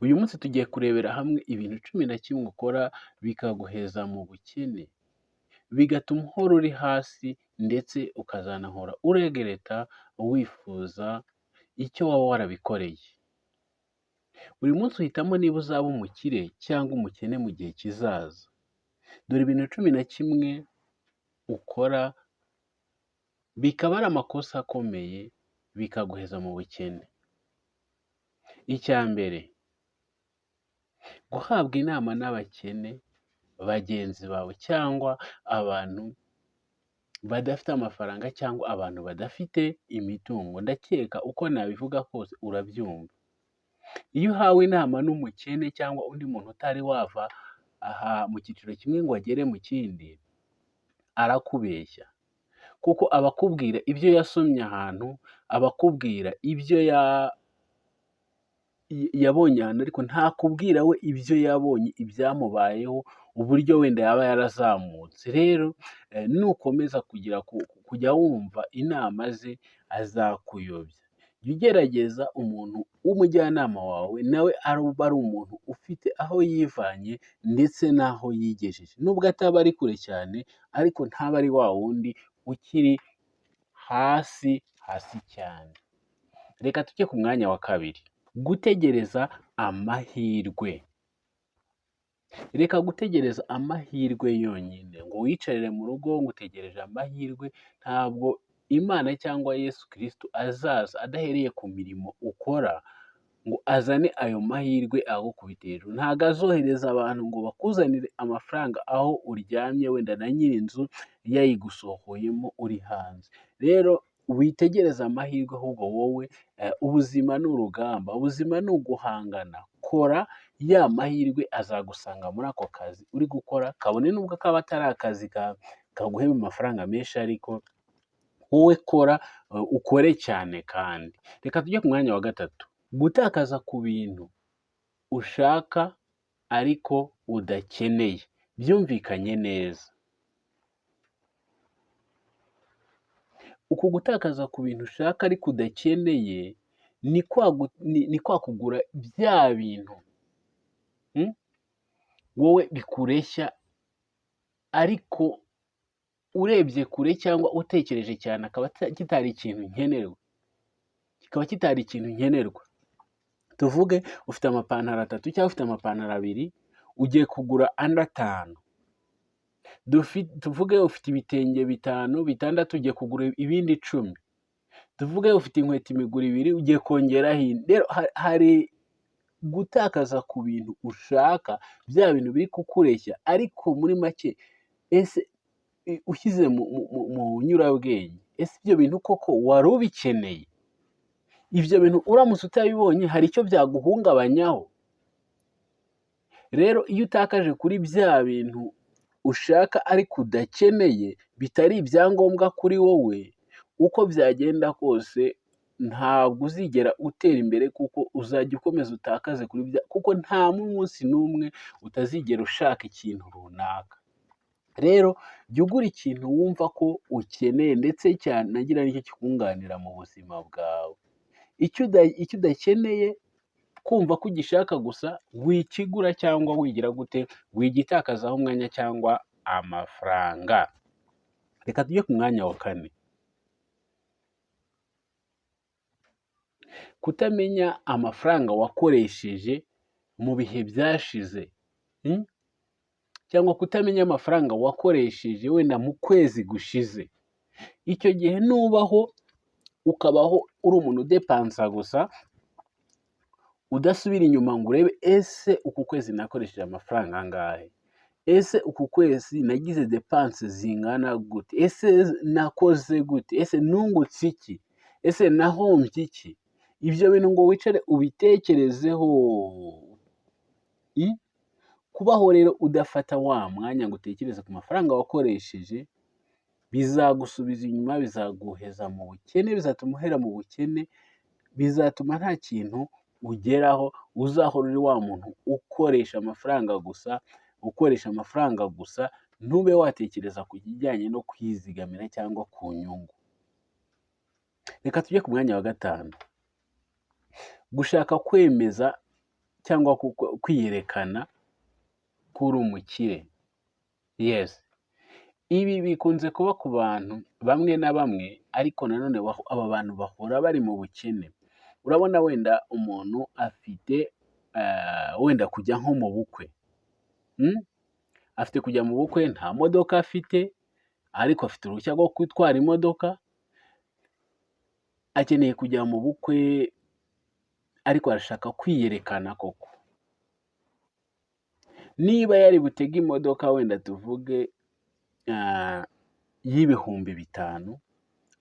Uyu munsi tugiye kurebera hamwe ibintu 11 ukora bikaguheza mu bukene, bigatuma uhora uri hasi ndetse ukazanahora uregereta wifuza icyo waba warabikoreye. Buri munsi uhitamo niba uzaba umukire cyangwa umukene mu gihe kizaza. Dore ibintu 11 ukora bikaba ari amakosa akomeye bikaguheza mu bukene. Icya mbere, guhabwa inama n'abakene bagenzi bawe cyangwa abantu badafite amafaranga cyangwa abantu badafite imitungo. Ndakeka uko nabivuga kose urabyumva. Iyo uhawe inama n'umukene cyangwa undi muntu utari wava aha mu cyiciro kimwe ngo agere mu kindi, arakubeshya. Kuko abakubwira ibyo yasomye ahantu, abakubwira ibyo yabonye ahantu, ariko ntakubwira we ibyo yabonye, ibyamubayeho, uburyo wenda yaba yarazamutse. Rero nukomeza kujya wumva inama ze, azakuyobya. Jya ugerageza umuntu w'umujyanama wawe nawe abe ari umuntu ufite aho yivanye ndetse n'aho yigejeje. Nubwo ataba ari kure cyane, ariko ntaba ari wa wundi ukiri hasi cyane. Reka tujye ku mwanya wa kabiri. Gutegereza amahirwe. Reka gutegereza amahirwe yonyine ngo wiyicarire mu rugo ngo utegereje amahirwe. Ntabwo Imana cyangwa Yesu Kristo azaza adahereye ku mirimo ukora ngo azane ayo mahirwe agukubite hejuru. Ntabwo azohereza abantu ngo bakuzanire amafaranga aho uryamye, wenda na nyir'inzu yayigusohoyemo uri hanze. Rero witegereza amahirwe, ahubwo wowe ubuzima ni urugamba, ubuzima ni uguhangana. Kora ya mahirwe azagusanga muri ako kazi uri gukora, kabone nubwo kaba atari akazi kaguhemba amafaranga menshi, ariko wowe kora, ukore cyane kandi. Reka tujye ku mwanya wa gatatu. Gutakaza ku bintu ushaka ariko udakeneye. Byumvikanye neza. Uku gutakaza ku bintu ushaka ariko udakeneye ni kwa kugura bya bintu wowe bikureshya, ariko urebye kure cyangwa utekereje cyane akaba kitari ikintu nkenerwa. Tuvuge ufite amapantaro 3 cyangwa ufite amapantaro 2, ugiye kugura andi 5. Tuvuge ufite ibitenge 5, 6, ugiye kugura ibindi 10. Tuvuge ufite inkweto imiguru 2, ugiye kongeraho indi. Rero hari gutakaza ku bintu ushaka, bya bintu biri kukureshya, ariko muri make ese ushyize mu nyurabwenge, ese ibyo bintu koko wari ubikeneye? Ibyo bintu uramutse utabibonye hari icyo byaguhungabanyaho? Rero iyo utakaje kuri bya bintu ushaka ariko udakeneye, bitari ibyangombwa kuri wowe, uko byagenda kose ntabwo uzigera utera imbere, kuko uzajya ukomeza utakaze kuri bya, kuko nta munsi n'umwe utazigera ushaka ikintu runaka. Rero jya ugura ikintu wumva ko ukeneye, ndetse cyanagira n'icyo kikunganira mu buzima bwawe. Icyo udakeneye kumva ko ugishaka gusa, wikigura cyangwa wigira gute, wigitakazaho umwanya cyangwa amafaranga. Reka tujye ku mwanya wa 4. Kutamenya amafaranga wakoresheje mu bihe byashize, cyangwa kutamenya amafaranga wakoresheje wenda mu kwezi gushize. Icyo gihe nubaho ukabaho uri umuntu udepansa gusa, udasubira inyuma ngo urebe ese uku kwezi nakoresheje amafaranga angahe, ese uku kwezi nagize depanse zingana gute, ese nakoze gute, ese nungutse iki, ese nahombye iki. Ibyo bintu ngo wicare ubitekerezeho. Kubaho rero udafata wa mwanya ngo utekereze ku mafaranga wakoresheje, bizagusubiza inyuma, bizaguheza mu bukene, bizatuma uhera mu bukene, bizatuma nta kintu ugeraho. Uzahora uri wa muntu ukoresha amafaranga gusa, ntube watekereza ku kijyanye no kwizigamira cyangwa ku nyungu. Reka tujye ku mwanya wa 5. Gushaka kwemeza cyangwa kwiyerekana ko uri umukire. Yes. Ibi bikunze kuba ku bantu bamwe na bamwe, ariko nanone aba bantu bahora bari mu bukene. Urabona wenda umuntu afite wenda kujya nko mu bukwe. Afite kujya mu bukwe, nta modoka afite, ariko afite uruhushya rwo gutwara imodoka. Akeneye kujya mu bukwe, ariko arashaka kwiyerekana koko. Niba yari butege imodoka wenda tuvuge y'ibihumbi 5,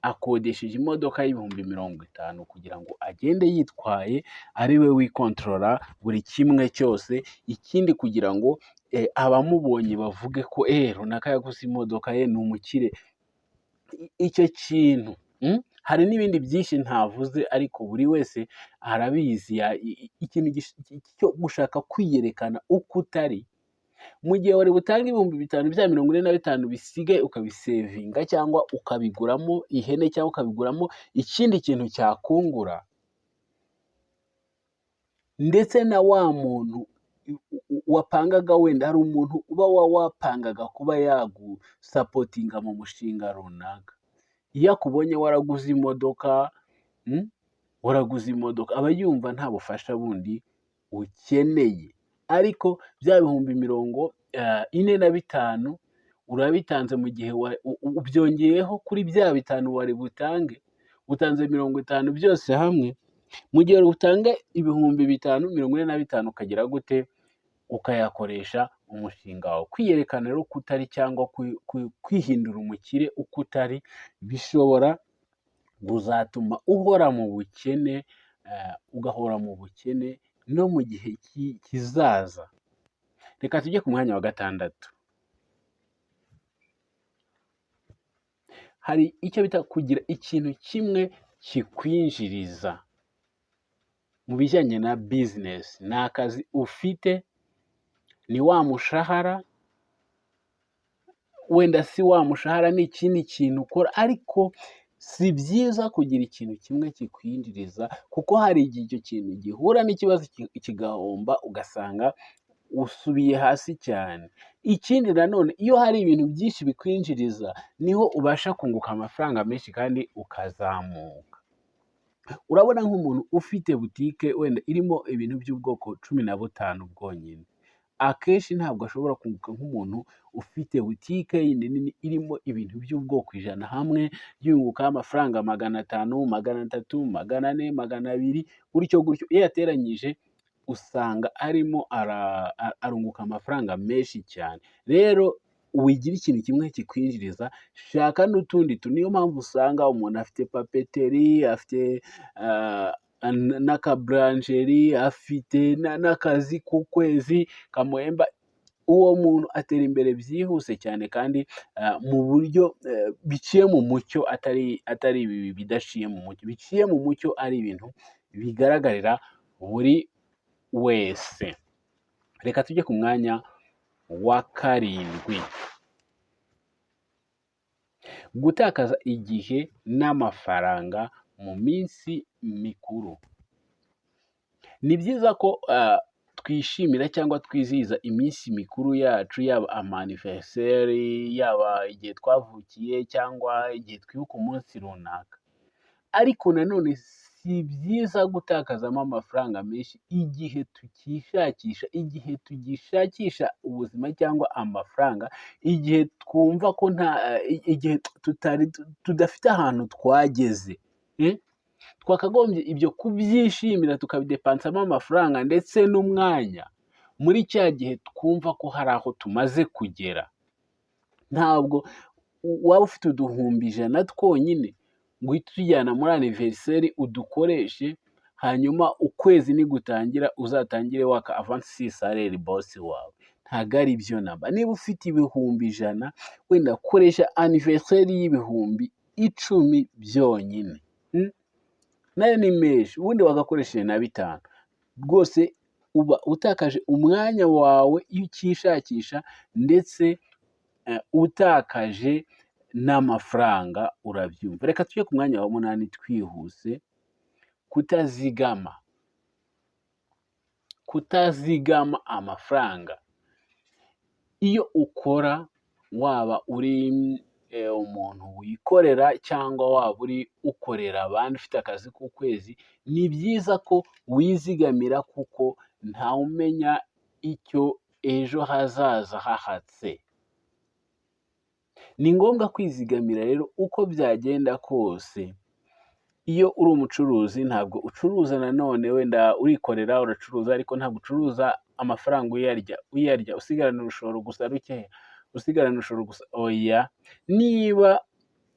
akodesheje imodoka y'ibihumbi 50 kugira ngo agende yitwaye, ari we wikontorora buri kimwe cyose. Ikindi kugira ngo abamubonye bavuge ko runaka yaguze imodoka, ye ni umukire. Icyo kintu hari n'ibindi byinshi ntavuze, ariko buri wese arabizi. Ikintu cyo gushaka kwiyerekana uko utari, mu gihe wari butange ibihumbi 5 bya 45 bisigaye ukabisevinga, cyangwa ukabiguramo ihene, cyangwa ukabiguramo ikindi kintu cyakungura. Ndetse na wa muntu wapangaga, wenda hari umuntu uba wapangaga kuba yagusapotinga mu mushinga runaka, iyo akubonye waraguze imodoka, aba yumva nta bufasha bundi ukeneye. Ariko bya bihumbi 45 urabitanze, mu gihe ubyongeyeho kuri bya 5 wari butange, utanze 50 byose hamwe. Mu gihe utanga ibihumbi 545 ukagira gute, ukayakoresha umushinga wawe. Kwiyerekana rero uko utari, cyangwa kwihindura umukire uko utari, bishobora kuzatuma uhora mu bukene, ugahora mu bukene no mu gihe kizaza. Reka tujye ku mwanya wa 6. Hari icyo bita kugira ikintu kimwe kikwinjiriza mu bijyanye na business. Ni akazi ufite, ni wa mushahara, wenda si wa mushahara, ni ikindi kintu ukora, ariko si byiza kugira ikintu kimwe kikwinjiriza, kuko hari igihe icyo kintu gihura n'ikibazo kigahomba, ugasanga usubiye hasi cyane. Ikindi nanone, iyo hari ibintu byinshi bikwinjiriza, niho ubasha kunguka amafaranga menshi kandi ukazamuka. Urabona nk'umuntu ufite butike wenda irimo ibintu by'ubwoko 15 bwonyine, akenshi ntabwo ashobora kunguka nk'umuntu ufite butike yindi nini irimo ibintu by'ubwoko 100 hamwe, yunguka amafaranga 500, 300, 400, 200, gutyo gutyo. Iyo yateranyije usanga arimo arunguka amafaranga menshi cyane. Rero wigira ikintu kimwe kikwinjiriza, shaka n'utundi. Niyo mpamvu usanga umuntu afite papeteri, afite n'akaburanjeri, afite n'akazi k'ukwezi kamuhemba. Uwo muntu atera imbere byihuse cyane, kandi mu buryo biciye mu mucyo, atari ibi bidaciye mu mucyo. Biciye mu mucyo, ari ibintu bigaragarira buri wese. Reka tujye ku mwanya wa 7. Gutakaza igihe n'amafaranga mu minsi mikuru. Ni byiza ko twishimira cyangwa twizihiza iminsi mikuru yacu, yaba amaniverseri, yaba igihe twavukiye, cyangwa igihe twibuka umunsi runaka. Ariko nanone si byiza gutakazamo amafaranga menshi igihe tugishakisha ubuzima cyangwa amafaranga, igihe twumva ko igihe tudafite ahantu twageze. Twakagombye ibyo kubyishimira, tukabidepansamo amafaranga ndetse n'umwanya muri cya gihe twumva ko hari aho tumaze kugera. Ntabwo waba ufite uduhumbi 100 twonyine ngo uhite utujyana muri aniverseri udukoreshe, hanyuma ukwezi nigutangira uzatangire waka avansi salary boss wawe. Ntabwo ari byo namba. Niba ufite ibihumbi 100, wenda koresha aniverseri y'ibihumbi 10 byonyine. Nayo ni menshi, ubundi wagakoresheje na 5. Rwose uba utakaje umwanya wawe iyo ukishakisha, ndetse utakaje n'amafaranga, urabyumva. Reka tujye ku mwanya wa 8 twihuse. Kutazigama. kutazigama amafaranga. Iyo ukora waba uri umuntu wikorera cyangwa waba uri ukorera abandi ufite akazi k'ukwezi, ni byiza ko wizigamira kuko ntawe umenya icyo ejo hazaza hahatse. Ni ngombwa kwizigamira rero uko byagenda kose. Iyo uri umucuruzi ntabwo ucuruza nanone wenda urikorera uracuruza ariko ntabwo ucuruza amafaranga uyarya usigarana urushoro gusa rukeya, usigarana urushoro gusa, oya. Niba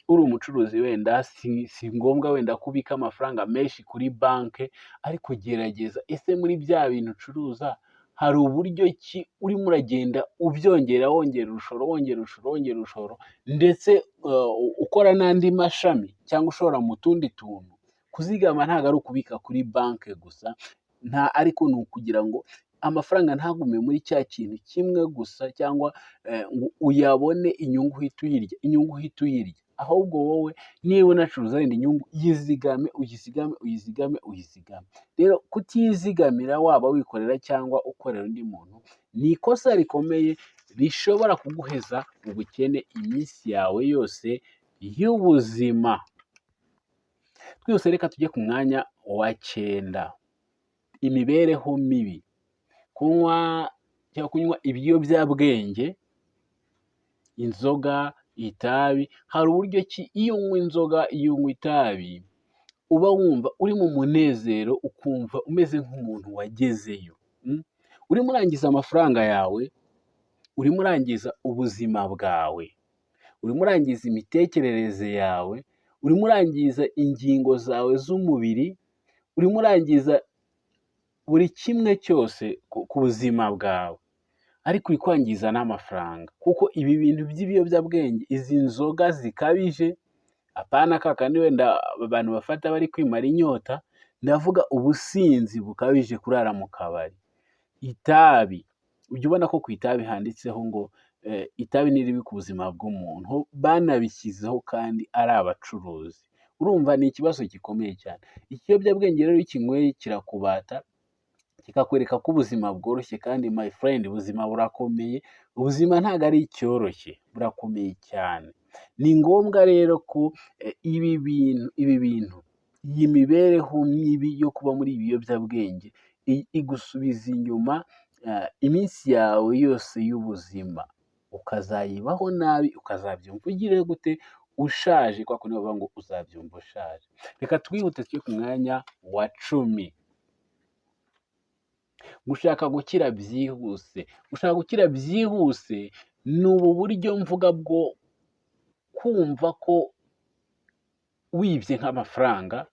uri umucuruzi wenda si ngombwa wenda kubika amafaranga menshi kuri banki, ariko gerageza ese muri bya bintu ucuruza hari uburyo ki urimo uragenda ubyongera wongera urushoro ndetse ukora n'andi mashami cyangwa ushora mu tundi tuntu. Kuzigama ntabwo ari ukubika kuri banki gusa, ariko ni ukugira ngo amafaranga ntagume muri cya kintu kimwe gusa cyangwa ngo uyabone inyungu uhite uyirya, ahubwo wowe niba unacuruza wenda inyungu uyizigame. Rero kutizigamira waba wikorera cyangwa ukorera undi muntu ni ikosa rikomeye rishobora kuguheza mu bukene iminsi yawe yose y'ubuzima. Twese reka tujye ku mwanya wa 9, imibereho mibi. Kunywa ibiyobyabwenge, inzoga, itabi. Hari uburyo ki iyo unywa inzoga, iyo unywa itabi, uba wumva uri mu munezero, ukumva umeze nk'umuntu wagezeyo. Urimo urangiza amafaranga yawe, urimo urangiza ubuzima bwawe, urimo urangiza imitekerereze yawe, urimo urangiza ingingo zawe z'umubiri, urimo urangiza buri kimwe cyose ku buzima bwawe, ariko uri kwangiza n'amafaranga. Kuko ibi bintu by'ibiyobyabwenge, izi nzoga zikabije, apana kakandi wenda abantu bafata bari kwimara inyota, ndavuga ubusinzi bukabije, kurara mu kabari. Itabi, ujya ubona ko ku itabi handitseho ngo itabi ni ribi ku buzima bw'umuntu, banabishyizeho kandi ari abacuruzi. Urumva ni ikibazo gikomeye cyane. Ikiyobyabwenge rero iyo ukinyweye kirakubata, kikakwereka ko ubuzima bworoshye, kandi my friend, ubuzima burakomeye. Ubuzima ntabwo ari icyoroshye, burakomeye cyane. Ni ngombwa rero ko ibi bintu, iyi mibereho mibi yo kuba muri ibiyobyabwenge igusubiza inyuma iminsi yawe yose y'ubuzima, ukazayibaho nabi, ukazabyumva ugire gute? Ushaje. Kwa kundi bavuga ngo uzabyumva ushaje. Reka twihute tujye ku mwanya wa 10, gushaka gukira byihuse. Gushaka gukira byihuse ni ubu buryo mvuga bwo kumva ko wibye nk'amafaranga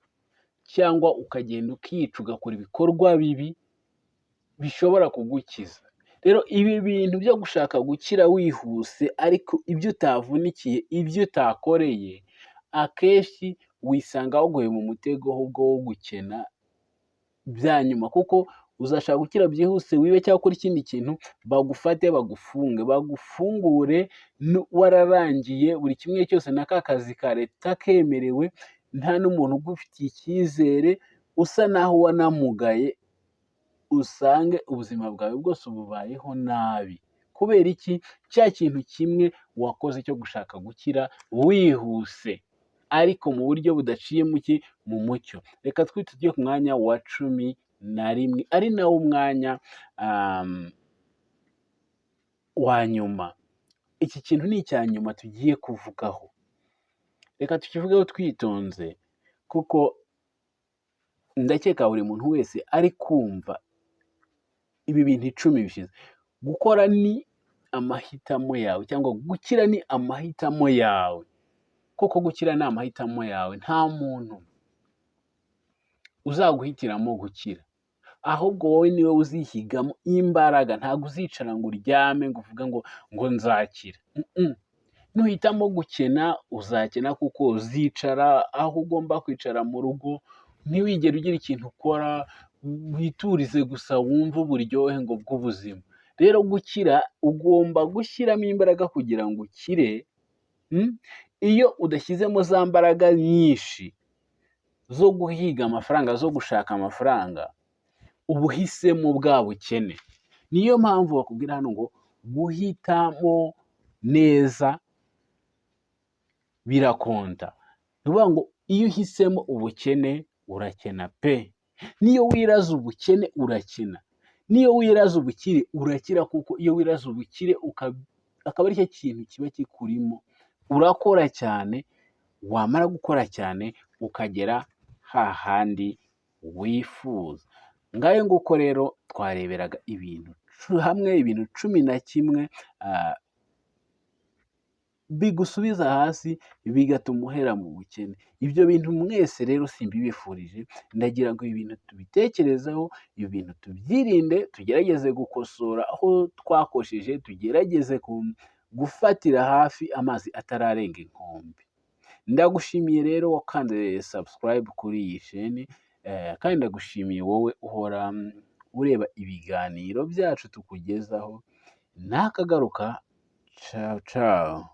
cyangwa ukagenda ukica ugakora ibikorwa bibi bishobora kugukiza. Rero ibi bintu byo gushaka gukira wihuse ariko ibyo utavunikiye, ibyo utakoreye, akenshi wisanga waguye mu mutego ahubwo wo gukena bya nyuma. Kuko uzashaka gukira byihuse, wibe cyangwa ukora ikindi kintu, bagufate, bagufunge, bagufungure wararangiye buri kimwe cyose, na ka kazi ka leta kemerewe, nta n'umuntu ugufitiye icyizere, usa naho wanamugaye, usange ubuzima bwawe bwose ububayeho nabi. Kubera iki? Cya kintu kimwe wakoze cyo gushaka gukira wihuse, ariko mu buryo budaciye mu mucyo. Reka tujye ku mwanya wa 11, ari nawo umwanya wa nyuma. Iki kintu ni icya nyuma tugiye kuvugaho. Reka tukivugeho twitonze, kuko ndakeka buri muntu wese ari kumva ibi bintu 10 bishize. Gukora ni amahitamo yawe, cyangwa gukira ni amahitamo yawe. Kuko gukira ni amahitamo yawe. Nta muntu uzaguhitiramo gukira, ahubwo wowe niwe uzihigamo imbaraga. Ntabwo uzicara ngo uryame ngo uvuge ngo nzakira. Nuhitamo gukena, uzakena, kuko uzicara aho ugomba kwicara mu rugo. Ntiwigere ugira ikintu ukora, witurize gusa wumve uburyohe ngo bw'ubuzima. Rero gukira ugomba gushyiramo imbaraga kugira ngo ukire. Iyo udashyizemo za mbaraga nyinshi zo guhiga amafaranga, zo gushaka amafaranga, uba uhisemo bwa bukene. Niyo mpamvu bakubwira hano ngo guhitamo neza birakonta. Ni ukuvuga ngo iyo uhisemo ubukene urakena pe! N'iyo wiraza ubukene urakena, n'iyo wiraza ubukire urakira, kuko iyo wiraza ubukire akaba ari cyo kintu kiba kikurimo, urakora cyane, wamara gukora cyane ukagera hahandi wifuza. Ngayo nguko rero twareberaga ibintu hamwe, ibintu 11 bigusubiza hasi bigatuma uhera mu bukene. Ibyo bintu mwese rero simbibifurije, ndagira ngo ibi bintu tubitekerezeho, ibi bintu tubyirinde, tugerageze gukosora aho twakosheje, tugerageze gufatira hafi amazi atararenga inkombe. Ndagushimiye rero wakanze subscribe kuri iyi sheni, kandi ndagushimiye wowe uhora ureba ibiganiro byacu tukugezaho. Nakagaruka, ciao ciao.